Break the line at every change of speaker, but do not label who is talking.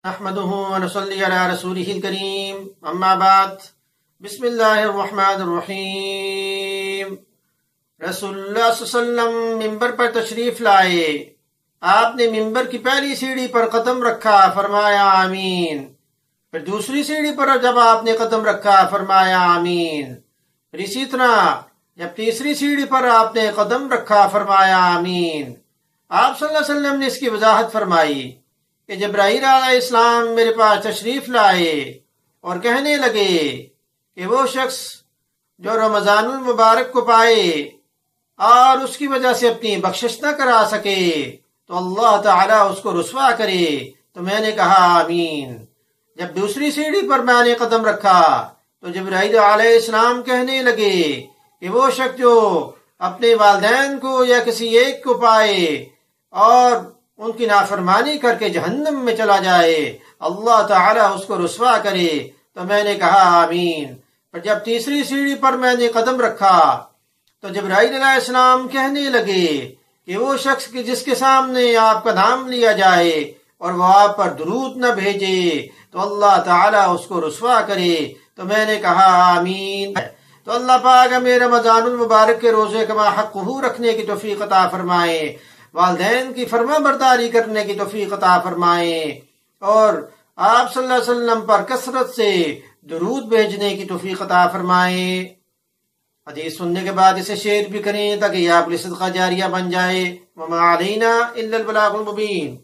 نحمده ونصلي على رسوله الكريم اما بعد بسم اللہ الرحمن الرحیم۔ رسول اللہ صلی اللہ علیہ وسلم ممبر پر تشریف لائے، آپ نے ممبر کی پہلی سیڑھی پر قدم رکھا، فرمایا آمین۔ پھر دوسری سیڑھی پر جب آپ نے قدم رکھا، فرمایا آمین۔ پھر اسی طرح جب تیسری سیڑھی پر آپ نے قدم رکھا، فرمایا آمین۔ آپ صلی اللہ علیہ وسلم نے اس کی وضاحت فرمائی کہ جبرائیل علیہ السلام میرے پاس تشریف لائے اور کہنے لگے کہ وہ شخص جو رمضان المبارک کو پائے اور اس کی وجہ سے اپنی بخشش نہ کرا سکے تو اللہ تعالیٰ اس کو رسوا کرے، تو میں نے کہا آمین۔ جب دوسری سیڑھی پر میں نے قدم رکھا تو جبرائیل علیہ السلام کہنے لگے کہ وہ شخص جو اپنے والدین کو یا کسی ایک کو پائے اور ان کی نافرمانی کر کے جہنم میں چلا جائے، اللہ تعالیٰ اس کو رسوا کرے، تو میں نے کہا آمین۔ پر جب تیسری سیڑھی پر میں نے قدم رکھا تو جبرائیل علیہ السلام کہنے لگے کہ وہ شخص جس کے سامنے آپ کا نام لیا جائے اور وہ آپ پر درود نہ بھیجے تو اللہ تعالیٰ اس کو رسوا کرے، تو میں نے کہا آمین۔ تو اللہ پاک ہمیں رمضان المبارک کے روزے کا حقہ رکھنے کی توفیق عطا فرمائے، والدین کی فرما برداری کرنے کی توفیق عطا فرمائے، اور آپ صلی اللہ علیہ وسلم پر کثرت سے درود بھیجنے کی توفیق عطا فرمائے۔ حدیث سننے کے بعد اسے شیئر بھی کریں تاکہ یہ آپ کے لیے صدقہ جاریہ بن جائے۔ وما علینا الا البلاغ المبین۔